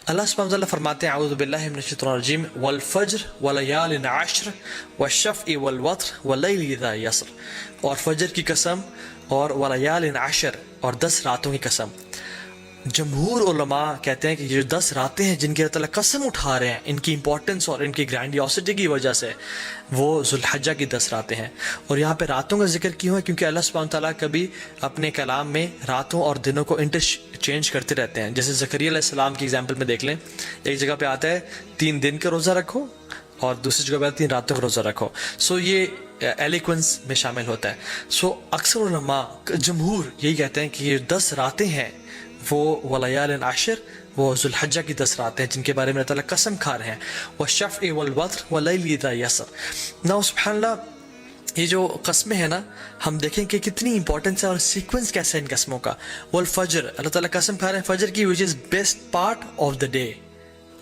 اللہ سبحانہ وتعالی فرماتے ہیں اعوذ باللہ من الشیطان الرجیم والفجر وليال عشر والشفع والوتر واللیل اذا یسر، اور فجر کی قسم اور ولیال عشر اور 10 راتوں کی قسم۔ جمہور علماء کہتے ہیں کہ یہ جو 10 راتیں ہیں جن کی اللہ تعالیٰ قسم اٹھا رہے ہیں ان کی امپورٹنس اور ان کی گرینڈیوسٹی کی وجہ سے، وہ ذوالحجہ کی 10 راتیں ہیں۔ اور یہاں پہ راتوں کا ذکر کیوں ہے؟ کیونکہ اللہ سبحانہ تعالیٰ کبھی اپنے کلام میں راتوں اور دنوں کو انٹرچینج کرتے رہتے ہیں۔ جیسے زکریا علیہ السلام کی ایگزامپل میں دیکھ لیں، ایک جگہ پہ آتا ہے 3 دن کا روزہ رکھو اور دوسری جگہ پہ 3 راتوں کا روزہ رکھو۔ یہ ایلیکوینس میں شامل ہوتا ہے۔ اکثر علماء جمہور یہی کہتے ہیں کہ یہ 10 راتیں ہیں وہ ولیال عشر، وہ ذوالحجہ کی 10 راتیں ہیں جن کے بارے میں اللہ تعالیٰ قسم کھا رہے ہیں۔ والشفع والوتر واللیل اذا یسر۔ نا سبحان اللہ، یہ جو قسمیں ہیں نا، ہم دیکھیں کہ کتنی امپورٹنس ہے اور سیکوینس کیسا ہے ان قسموں کا۔ والفجر، اللہ تعالیٰ قسم کھا رہے ہیں فجر کی، which is best part of the day،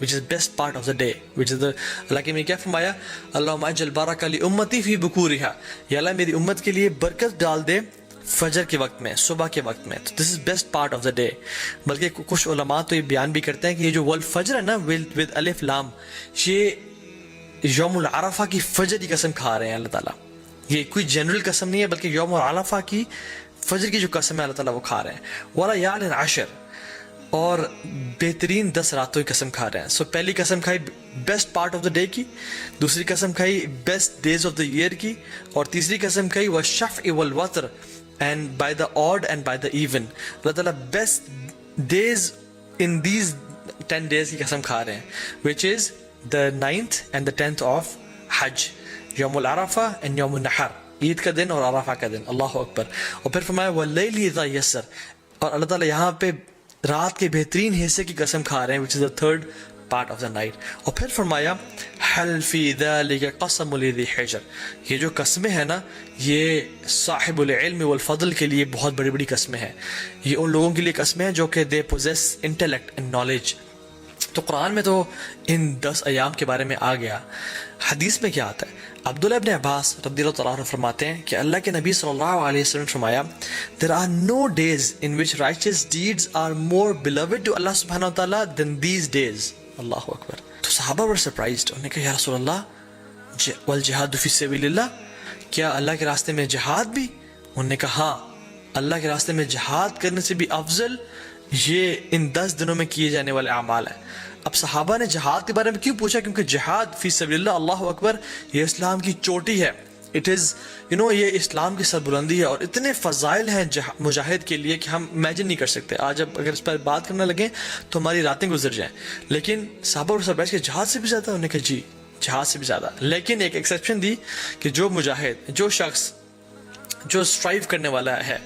which is best part of the day، which is the، اللہ کے میں کیا فرمایا؟ اللہم اجعل بارک لامتی فی بکورہا، یا اللہ میری امت کے لیے برکت ڈال دے فجر کے وقت میں، صبح کے وقت میں۔ تو this is best part of the day. بلکہ کچھ علماء تو یہ بیان بھی کرتے ہیں کہ یہ جو والفجر ہے نا ود الف لام، یہ یوم العرفہ کی فجر کی قسم کھا رہے ہیں اللہ تعالیٰ۔ یہ کوئی جنرل قسم نہیں ہے بلکہ یوم العرفہ کی فجر کی جو قسم ہے اللہ تعالیٰ وہ کھا رہے ہیں۔ ولیال عشر، اور بہترین 10 راتوں کی قسم کھا رہے ہیں۔ پہلی قسم کھائی best part of the day کی، دوسری قسم کھائی best days of the year کی، اور تیسری قسم کھائی والشفع والوتر and by the odd and by the even۔ اللہ تعالیٰ best days in these 10 days کی قسم کھا رہے ہیں، which is the 9th and the 10th of حج، یوم العرفہ and یوم النحر، عید کا دن اور عرفہ کا دن۔ اللہ اکبر۔ اور پھر فرمایا واللیل اذا یسر، اور اللہ تعالیٰ یہاں پہ رات کے بہترین حصے کی قسم کھا رہے ہیں، which is the 3rd part of the night۔ اور پھر فرمایا حل فی ذلک قسم لذی حجر، یہ جو قسمیں ہیں نا یہ صاحب العلم والفضل کے لیے بہت بڑی بڑی قسمیں ہیں۔ یہ ان لوگوں کے لیے قسمیں ہیں جو کہ they possess intellect and knowledge. تو قرآن میں تو ان 10 ایام کے بارے میں آ گیا۔ حدیث میں کیا آتا ہے؟ عبداللہ ابن عباس رضی اللہ تعالیٰ عنہ فرماتے ہیں کہ اللہ کے نبی صلی اللہ علیہ وسلم نے فرمایا there are no days in which righteous deeds are more beloved to Allah subhanahu wa ta'ala than these days۔ اللہ اکبر۔ تو صحابہ were surprised، انہوں نے کہا یا رسول اللہ والجہاد فی سبیل اللہ، کیا اللہ کے راستے میں جہاد بھی؟ انہوں نے کہا ہاں، اللہ کے راستے میں جہاد کرنے سے بھی افضل یہ ان 10 دنوں میں کیے جانے والے اعمال ہیں۔ اب صحابہ نے جہاد کے بارے میں کیوں پوچھا؟ کیونکہ جہاد فی سبیل اللہ، اللہ اکبر، یہ اسلام کی چوٹی ہے۔ اٹ از یہ اسلام کی سربلندی ہے، اور اتنے فضائل ہیں مجاہد کے لیے کہ ہم امیجن نہیں کر سکتے۔ آج اب اگر اس پر بات کرنے لگیں تو ہماری راتیں گزر جائیں۔ لیکن صحابہ اور سب کہ جہاد سے بھی زیادہ، انہوں نے کہا جی جہاد سے بھی زیادہ۔ لیکن ایک ایکسیپشن دی کہ جو مجاہد، جو شخص جو اسٹرائیو کرنے والا ہے،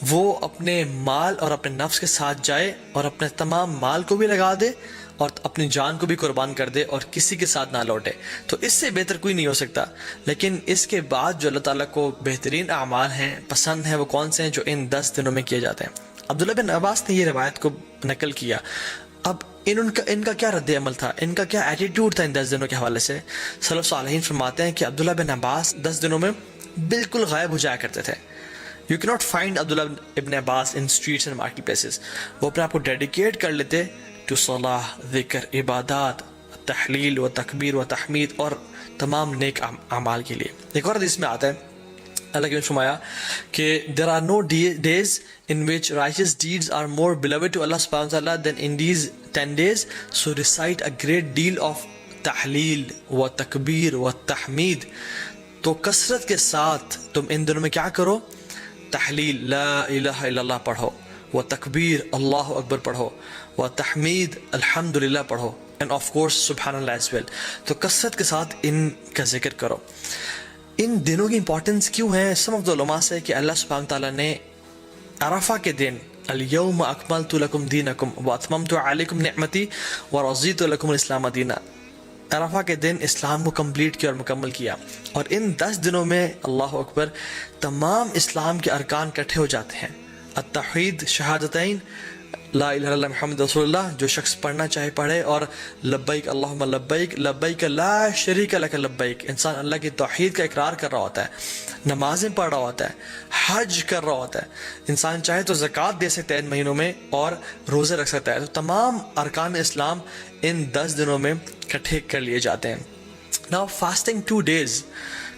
وہ اپنے مال اور اپنے نفس کے ساتھ جائے اور اپنے تمام مال کو بھی لگا دے اور اپنی جان کو بھی قربان کر دے اور کسی کے ساتھ نہ لوٹے، تو اس سے بہتر کوئی نہیں ہو سکتا۔ لیکن اس کے بعد جو اللہ تعالیٰ کو بہترین اعمال ہیں، پسند ہیں، وہ کون سے ہیں؟ جو ان 10 دنوں میں کیے جاتے ہیں۔ عبداللہ بن عباس نے یہ روایت کو نقل کیا۔ اب ان کا کیا رد عمل تھا، ان کا کیا ایٹیٹیوڈ تھا ان 10 دنوں کے حوالے سے؟ سلف صالحین فرماتے ہیں کہ عبداللہ بن عباس 10 دنوں میں بالکل غائب ہو جایا کرتے تھے۔ You cannot find عبداللہ ابن عباس in streets and market places۔ وہ اپنے آپ کو ڈیڈیکیٹ کر لیتے ٹو صلاح، ذکر، عبادات، تحلیل و تکبیر و تحمید اور تمام نیک اعمال کے لیے۔ ایک اور حدیث میں آتا ہے، اللہ کے فرمایا کہ there are no days in which righteous deeds are more beloved to Allah subhanahu wa ta'ala than in these 10 days، so recite a great deal of تحلیل و تکبیر و تحمید۔ تو کثرت کے ساتھ تم ان دنوں میں کیا کرو؟ تحلیل لا الہ الا اللہ پڑھو، و تکبیر اللہ اکبر پڑھو، و تحمید الحمدللہ پڑھو، and of course سبحان اللہ as well۔ تو کثرت کے ساتھ ان کا ذکر کرو۔ ان دنوں کی امپورٹنس کیوں ہے؟ some of the علماء سے کہ اللہ سبحانہ تعالیٰ نے عرفہ کے دن الیوم اکملت لکم دینکم واتممت علیکم نعمتی ورضیت لکم الاسلام دینا، عرفہ کے دن اسلام کو کمپلیٹ کیا اور مکمل کیا۔ اور ان 10 دنوں میں اللہ اکبر تمام اسلام کے ارکان اکٹھے ہو جاتے ہیں۔ التوحید، شہادتین، لا الہ الا اللہ محمد رسول اللہ جو شخص پڑھنا چاہے پڑھے, اور لبیک اللہم لبیک لبیک لا شریک لک لبیک, انسان اللہ کی توحید کا اقرار کر رہا ہوتا ہے, نمازیں پڑھ رہا ہوتا ہے, حج کر رہا ہوتا ہے, انسان چاہے تو زکوٰۃ دے سکتا ہے ان مہینوں میں اور روزے رکھ سکتا ہے. تو تمام ارکان اسلام ان 10 دنوں میں اکٹھے کر لیے جاتے ہیں. ناؤ فاسٹنگ 2 days,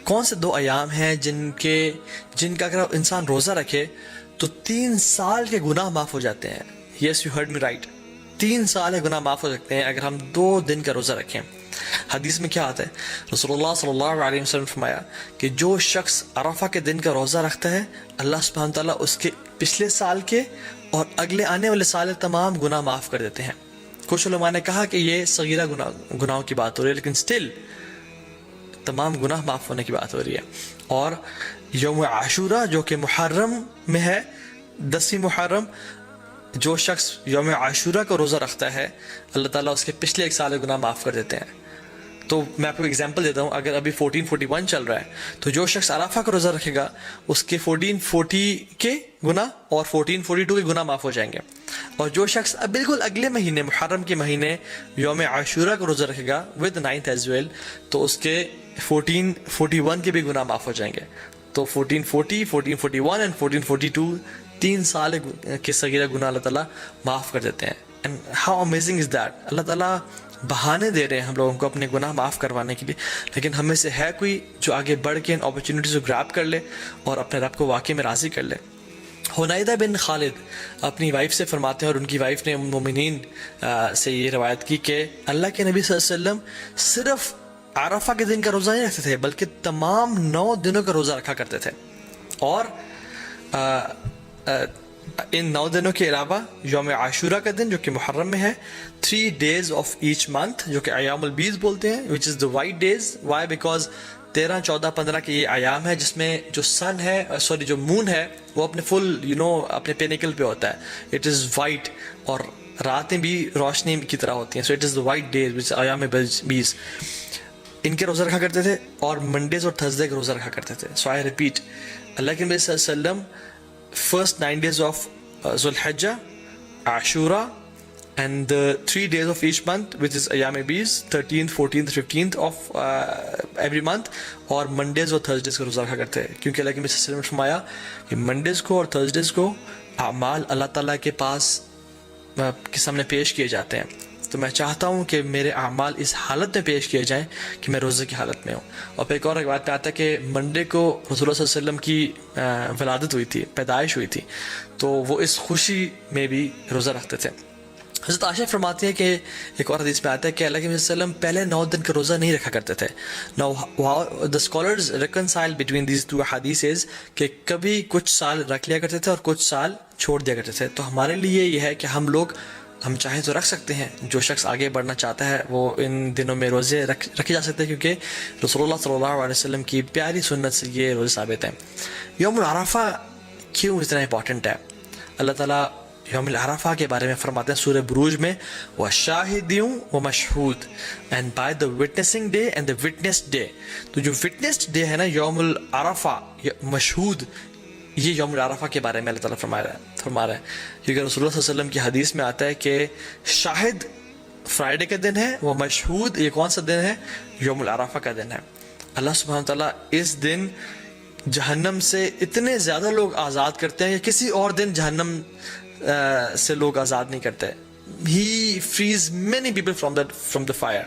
کون سے 2 ایام ہیں جن کا اگر انسان روزہ رکھے تو 3 سال کے گناہ معاف ہو جاتے ہیں. Yes you heard me right, 3 سال کے گناہ معاف ہو سکتے ہیں اگر ہم 2 دن کا روزہ رکھیں. حدیث میں کیا آتا ہے, رسول اللہ صلی اللہ علیہ وسلم نے فرمایا کہ جو شخص عرفہ کے دن کا روزہ رکھتا ہے اللہ سبحانہ تعالیٰ اس کے پچھلے سال کے اور اگلے آنے والے سال کے تمام گناہ معاف کر دیتے ہیں. کچھ علماء نے کہا کہ یہ صغیرہ گناہوں کی بات ہو رہی ہے, لیکن سٹل تمام گناہ معاف ہونے کی بات ہو رہی ہے. اور یوم عاشورہ جو کہ محرم میں ہے, 10 محرم, جو شخص یوم عاشورہ کا روزہ رکھتا ہے اللہ تعالیٰ اس کے پچھلے 1 سال کے گناہ معاف کر دیتے ہیں. تو میں آپ کو ایگزامپل دیتا ہوں, اگر ابھی 1441 چل رہا ہے تو جو شخص عرفہ کا روزہ رکھے گا اس کے 1440 کے گناہ اور 1442 کے گناہ معاف ہو جائیں گے. اور جو شخص اب بالکل اگلے مہینے محرم کے مہینے یوم عاشورہ کا روزہ رکھے گا ود 9th ایز ویل, تو اس کے 1441 کے بھی گناہ معاف ہو جائیں گے. تو 1440, 1441 اینڈ 1442 3 سال کے صغیرہ گناہ اللہ تعالیٰ معاف کر دیتے ہیں. And how amazing is that. Allah تعالیٰ بہانے دے رہے ہیں ہم لوگوں کو اپنے گناہ معاف کروانے کے لیے, لیکن ہم میں سے ہے کوئی جو آگے بڑھ کے ان اپرچونیٹیز کو گراب کر لے اور اپنے رب کو واقعی میں راضی کر لے. حنیدہ بن خالد اپنی وائف سے فرماتے ہیں, اور ان کی وائف نے ام المومنین سے یہ روایت کی کہ اللہ کے نبی صلی اللہ علیہ وسلم صرف عرفہ کے دن کا روزہ نہیں رکھتے تھے بلکہ تمام 9 دنوں کا روزہ رکھا کرتے تھے. اور ان 9 دنوں کے علاوہ یوم عاشورہ کا دن جو کہ محرم میں ہے, 3 days of each month جو کہ ایام البیض بولتے ہیں, which is the white days. Why? Because 13, 14, 15 کے یہ ایام ہے جس میں جو سن ہے, جو مون ہے وہ اپنے فل اپنے پینیکل پہ ہوتا ہے, اٹ از وائٹ, اور راتیں بھی روشنی کی طرح ہوتی ہیں. So it is the white days which ایام بیض. ان کے روزہ رکھا کرتے تھے اور منڈیز اور تھرسڈے کے روزہ رکھا کرتے تھے. سو آئی ریپیٹ, اللہ کے نبی صلی اللہ علیہ وسلم first 9 days of Zulhijjah, Ashura, and the 3 days of each month, which is Ayam Beez, 13th, 14th, 15th of every month, اور Mondays اور Thursdays کا روزہ رکھا کرتے ہیں. کیونکہ اللہ کے نبی صلی اللہ علیہ وسلم نے فرمایا کہ Mondays کو اور Thursdays کو اعمال اللہ تعالیٰ کے پاس کے سامنے پیش کیے جاتے ہیں. تو میں چاہتا ہوں کہ میرے اعمال اس حالت میں پیش کیے جائیں کہ میں روزے کی حالت میں ہوں. اور پھر ایک اور بات پہ آتا ہے کہ منڈے کو رسول اللہ صلی اللہ علیہ وسلم کی ولادت ہوئی تھی, پیدائش ہوئی تھی, تو وہ اس خوشی میں بھی روزہ رکھتے تھے. حضرت عائشہ فرماتی ہے کہ ایک اور حدیث میں آتا ہے کہ اللہ کے نبی صلی اللہ علیہ وسلم پہلے 9 دن کا روزہ نہیں رکھا کرتے تھے. Now the scholars reconcile between these 2 hadiths کہ کبھی کچھ سال رکھ لیا کرتے تھے اور کچھ سال چھوڑ دیا کرتے تھے. تو ہمارے لیے یہ ہے کہ ہم چاہیں تو رکھ سکتے ہیں. جو شخص آگے بڑھنا چاہتا ہے وہ ان دنوں میں روزے رکھے جا سکتے ہیں, کیونکہ رسول اللہ صلی اللہ علیہ وسلم کی پیاری سنت سے یہ روزے ثابت ہیں. یوم العرفہ کیوں اتنا امپورٹنٹ ہے؟ اللہ تعالیٰ یوم العرفہ کے بارے میں فرماتے ہیں سورہ بروج میں, وَشَاهِدٍ وَمَشْهُودٍ, and by the witnessing day and the witnessed day. تو جو witnessed day ہے نا یوم العرفہ, مشہود, یہ یوم العرفہ کے بارے میں اللہ تعالیٰ فرما رہا ہے. کیونکہ رسول اللہ صلی اللہ علیہ وسلم کی حدیث میں آتا ہے کہ شاہد فرائیڈے کا دن ہے, وہ مشہود یہ کون سا دن ہے؟ یوم العرفہ کا دن ہے. اللہ سبحانہ تعالیٰ اس دن جہنم سے اتنے زیادہ لوگ آزاد کرتے ہیں کہ کسی اور دن جہنم سے لوگ آزاد نہیں کرتے. He frees many people from the fire.